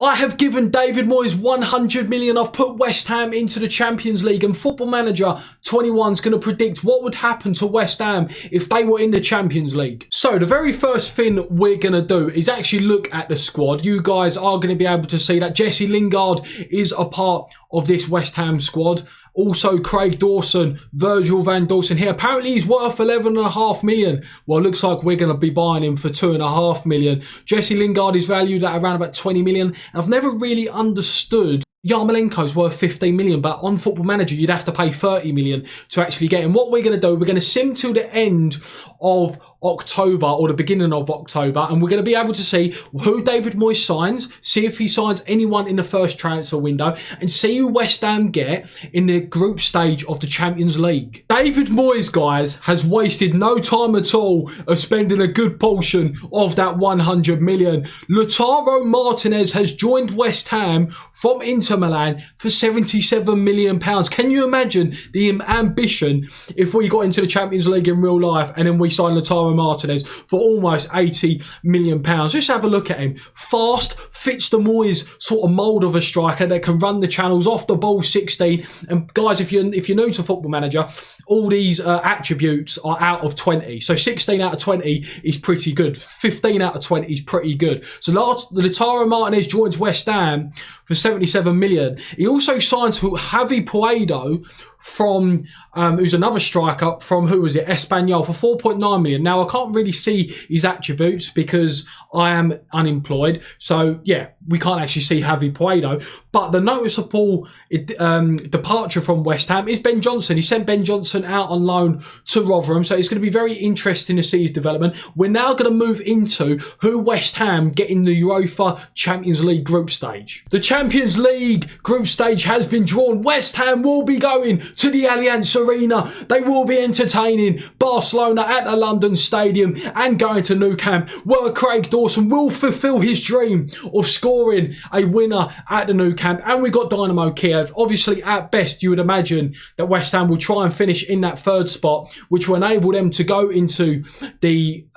I have given David Moyes 100 million. I've put West Ham into the Champions League, and Football Manager 21 is going to predict what would happen to West Ham if they were in the Champions League. So the very first thing we're going to do is actually look at the squad. You guys are going to be able to see that Jesse Lingard is a part of this West Ham squad. Also, Craig Dawson, Virgil van Dawson here. Apparently, he's worth 11.5 million. Well, it looks like we're going to be buying him for 2.5 million. Jesse Lingard is valued at around about 20 million. I've never really understood Yarmolenko's worth 15 million, but on Football Manager, you'd have to pay 30 million to actually get him. What we're going to do, we're going to sim till the end of October or the beginning of October, and we're going to be able to see who David Moyes signs, see if he signs anyone in the first transfer window, and see who West Ham get in the group stage of the Champions League. David Moyes, guys, has wasted no time at all of spending a good portion of that 100 million. Lautaro Martinez has joined West Ham from Inter Milan for 77 million pounds. Can you imagine the ambition if we got into the Champions League in real life and then we signed Lautaro Martinez for almost 80 million pounds? Just have a look at him. Fast, fits the Moyes sort of mould of a striker that can run the channels, off the ball 16. And guys, if you're new to Football Manager, all these attributes are out of 20. So 16 out of 20 is pretty good. 15 out of 20 is pretty good. So Lautaro Martinez joins West Ham for 77 million. He also signs Javi Puedo from, who's another striker from, who was it, Espanyol, for 4.9 million. Now, I can't really see his attributes because I am unemployed. So, yeah, we can't actually see Javi Puedo. But the noticeable departure from West Ham is Ben Johnson. He sent Ben Johnson out on loan to Rotherham. So, it's going to be very interesting to see his development. We're now going to move into who West Ham get in the Europa Champions League group stage. The Champions League group stage has been drawn. West Ham will be going to the Allianz Arena. They will be entertaining Barcelona at the London Stadium and going to Nou Camp, where Craig Dawson will fulfil his dream of scoring a winner at the Nou Camp. And we got Dynamo Kiev. Obviously, at best, you would imagine that West Ham will try and finish in that third spot, which will enable them to go into the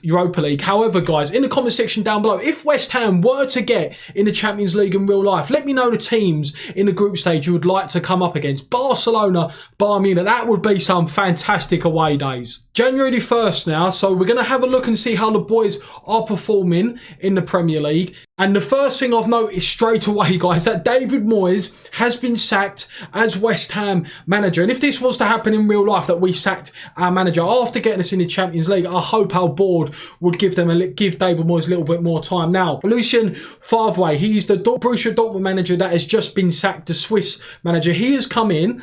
Europa League. However, guys, in the comment section down below, if West Ham were to get in the Champions League in real life, let me know the teams in the group stage you would like to come up against. Barcelona, Bayern Munich, that would be some fantastic away days. January the 1st now, so we're going to have a look and see how the boys are performing in the Premier League. And the first thing I've noticed straight away, guys, that David Moyes has been sacked as West Ham manager. And if this was to happen in real life, that we sacked our manager after getting us in the Champions League, I hope our board would give David Moyes a little bit more time. Now, Lucien Favre, he's the Borussia Dortmund manager that has just been sacked, the Swiss manager. He has come in.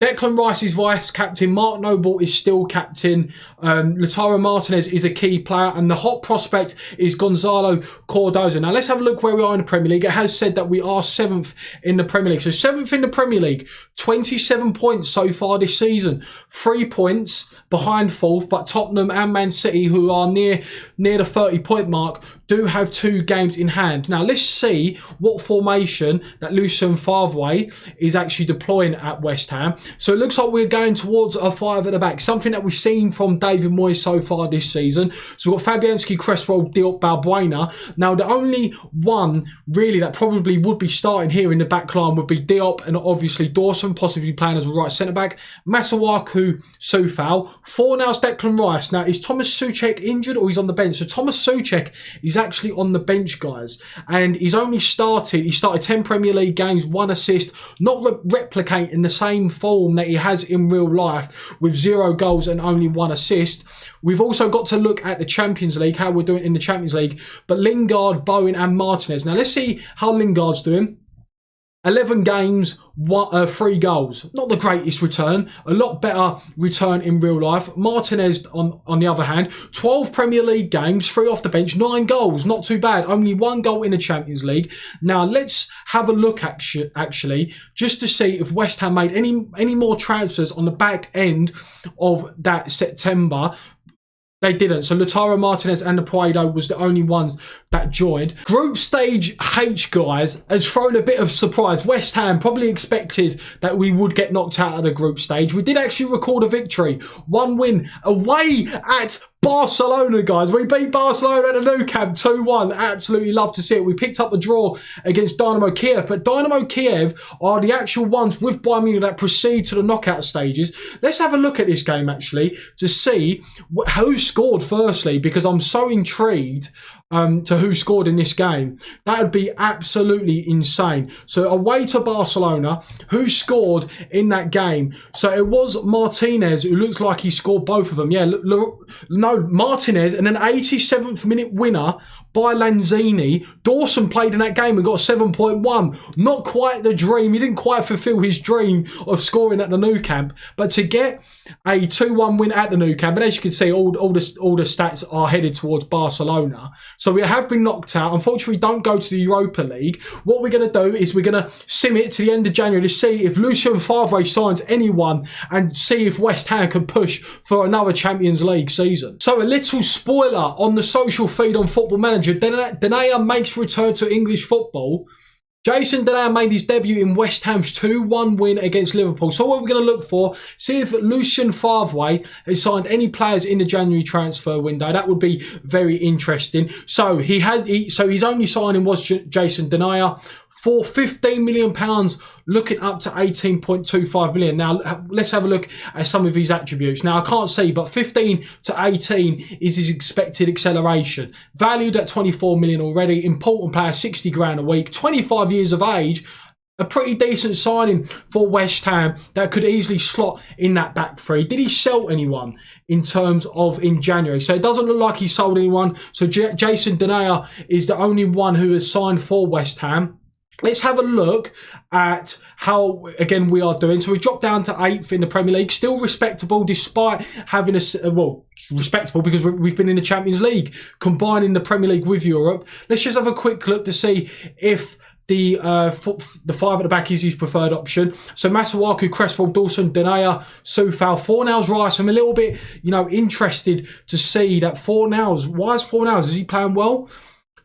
Declan Rice is vice captain. Mark Noble is still captain. Lautaro Martinez is a key player. And the hot prospect is Gonzalo Cardozo. Now, let's have a look where we are in the Premier League. It has said that we are 7th in the Premier League. So 7th in the Premier League. 27 points so far this season. 3 points behind 4th. But Tottenham and Man City, who are near the 30-point mark, do have 2 games in hand. Now, let's see what formation that Lucien Favre is actually deploying at West Ham. So it looks like we're going towards a 5 at the back, something that we've seen from David Moyes so far this season. So we've got Fabianski, Cresswell, Diop, Balbuena. Now, the only one really that probably would be starting here in the back line would be Diop and obviously Dawson, possibly playing as a right centre-back. Masuaku, Soufal. 4 now is Declan Rice. Now, is Thomas Souček injured or he's on the bench? So Thomas Souček is actually on the bench, guys. And he started 10 Premier League games, 1 assist, not replicating the same form that he has in real life with 0 goals and only 1 assist. We've also got to look at the Champions League, how we're doing in the Champions League. But Lingard, Bowen and Martinez. Now, let's see how Lingard's doing. 11 games, 3 goals. Not the greatest return. A lot better return in real life. Martinez, on the other hand, 12 Premier League games, 3 off the bench, 9 goals. Not too bad. Only 1 goal in the Champions League. Now, let's have a look actually, just to see if West Ham made any more transfers on the back end of that September. They didn't. So Lautaro Martinez and Puedo was the only ones that joined. Group stage H, guys, has thrown a bit of surprise. West Ham probably expected that we would get knocked out of the group stage. We did actually record a victory. 1 win away at Barcelona, guys. We beat Barcelona at the Nou Camp 2-1. Absolutely love to see it. We picked up a draw against Dynamo Kiev, but Dynamo Kiev are the actual ones with Bayern Munich that proceed to the knockout stages. Let's have a look at this game, actually, to see who scored firstly, because I'm so intrigued to who scored in this game. That would be absolutely insane. So away to Barcelona, who scored in that game? So it was Martinez, who looks like he scored both of them. Yeah, no, Martinez, and an 87th minute winner by Lanzini. Dawson played in that game and got a 7.1. Not quite the dream. He didn't quite fulfill his dream of scoring at the Nou Camp, but to get a 2-1 win at the Nou Camp, and as you can see, all the stats are headed towards Barcelona. So we have been knocked out. Unfortunately, we don't go to the Europa League. What we're going to do is we're going to sim it to the end of January to see if Lucien Favre signs anyone and see if West Ham can push for another Champions League season. So a little spoiler on the social feed on Football Manager. Denayer makes return to English football. Jason Denayer made his debut in West Ham's 2-1 win against Liverpool. So what we're going to look for, see if Lucien Favre has signed any players in the January transfer window. That would be very interesting. So his only signing was Jason Denayer for £15 million, looking up to 18.25 million. Now, let's have a look at some of his attributes. Now, I can't see, but 15 to 18 is his expected acceleration. Valued at 24 million already. Important player, 60 grand a week. 25 years of age. A pretty decent signing for West Ham that could easily slot in that back three. Did he sell anyone in terms of in January? So it doesn't look like he sold anyone. So Jason Denayer is the only one who has signed for West Ham. Let's have a look at how, again, we are doing. So we dropped down to 8th in the Premier League. Still respectable despite having respectable because we've been in the Champions League, combining the Premier League with Europe. Let's just have a quick look to see if the 5 at the back is his preferred option. So Masuaku, Cresswell, Dawson, Denayer, Soufal, Fornals, Rice. I'm a little bit, interested to see that Fornals. Why is Fornals? Is he playing well?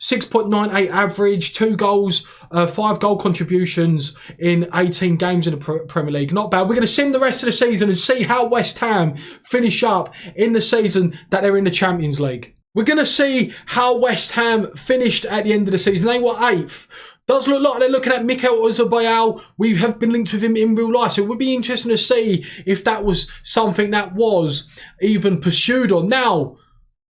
6.98 average, 2 goals, 5 goal contributions in 18 games in the Premier League. Not bad. We're going to sim the rest of the season and see how West Ham finish up in the season that they're in the Champions League. We're going to see how West Ham finished at the end of the season. They were 8th. Does look like they're looking at Mikel Oyarzabal. We have been linked with him in real life, so it would be interesting to see if that was something that was even pursued on. Now,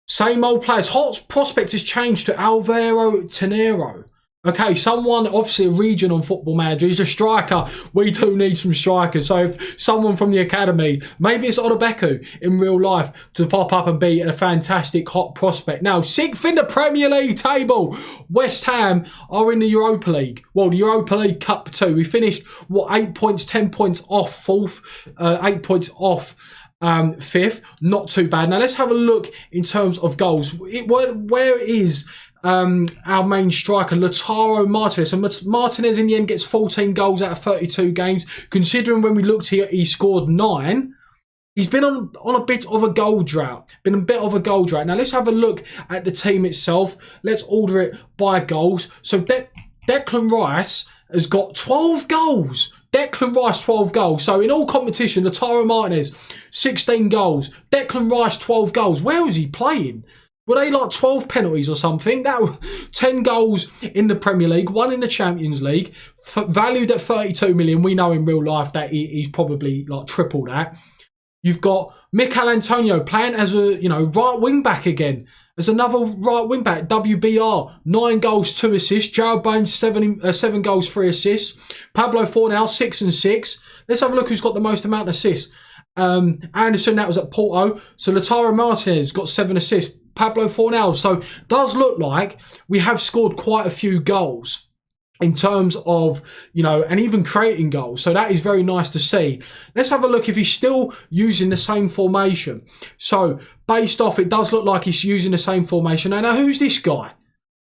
same old players. Hot prospect has changed to Alvaro Tenero. Okay, someone, obviously a region on Football Manager. He's a striker. We do need some strikers. So if someone from the academy, maybe it's Odebeku in real life to pop up and be a fantastic hot prospect. Now, 6th in the Premier League table. West Ham are in the Europa League. Well, the Europa League Cup 2. We finished, 8 points, 10 points off 4th, 8 points off 5th. Not too bad. Now, let's have a look in terms of goals. Where is our main striker, Lautaro Martinez? And Martinez in the end gets 14 goals out of 32 games. Considering when we looked here, he scored 9. He's been on a bit of a goal drought. Now let's have a look at the team itself. Let's order it by goals. So Declan Rice has got 12 goals. Declan Rice, 12 goals. So in all competition, Lautaro Martinez, 16 goals. Declan Rice, 12 goals. Where was he playing? Were they like 12 penalties or something? 10 goals in the Premier League, 1 in the Champions League, valued at 32 million. We know in real life that he's probably like triple that. You've got Mikel Antonio playing as a right wing back again. As another right wing back, WBR, 9 goals, 2 assists. Jarrod Bones, 7 goals, 3 assists. Pablo Fornal, 6 and 6. Let's have a look who's got the most amount of assists. Anderson, that was at Porto. So Lautaro Martinez got 7 assists. Pablo Fornal. So does look like we have scored quite a few goals in terms of, and even creating goals. So that is very nice to see. Let's have a look if he's still using the same formation. So based off, it does look like he's using the same formation. Now who's this guy?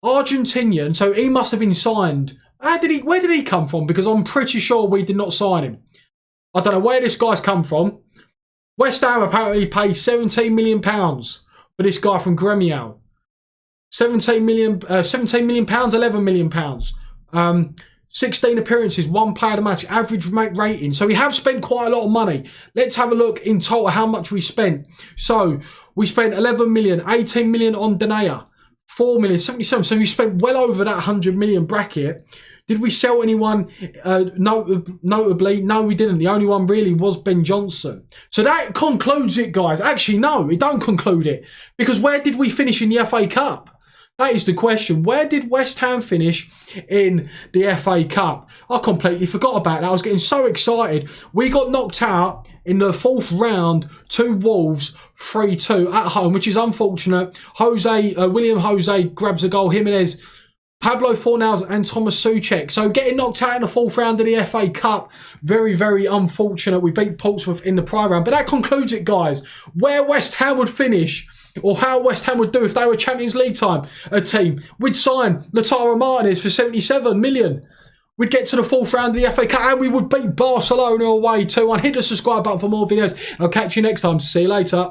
Argentinian. So he must have been signed. Where did he come from? Because I'm pretty sure we did not sign him. I don't know where this guy's come from. West Ham apparently paid £17 million for this guy from Grêmio. £17 million, £11 million. 16 appearances, 1 player of the match, average rating. So we have spent quite a lot of money. Let's have a look in total how much we spent. So we spent 11 million, 18 million on Denea, 4 million, 77. So we spent well over that 100 million bracket. Did we sell anyone notably? No, we didn't. The only one really was Ben Johnson. So that concludes it, guys. Actually, no, it don't conclude it. Because where did we finish in the FA Cup? That is the question. Where did West Ham finish in the FA Cup? I completely forgot about that. I was getting so excited. We got knocked out in the 4th round to Wolves 3-2 at home, which is unfortunate. William Jose grabs a goal. Jimenez, Pablo Fornals and Thomas Souček. So getting knocked out in the 4th round of the FA Cup, very, very unfortunate. We beat Portsmouth in the prior round. But that concludes it, guys. Where West Ham would finish, or how West Ham would do if they were Champions League time, a team. We'd sign Lautaro Martinez for 77 million. We'd get to the 4th round of the FA Cup and we would beat Barcelona away 2-1. Hit the subscribe button for more videos. I'll catch you next time. See you later.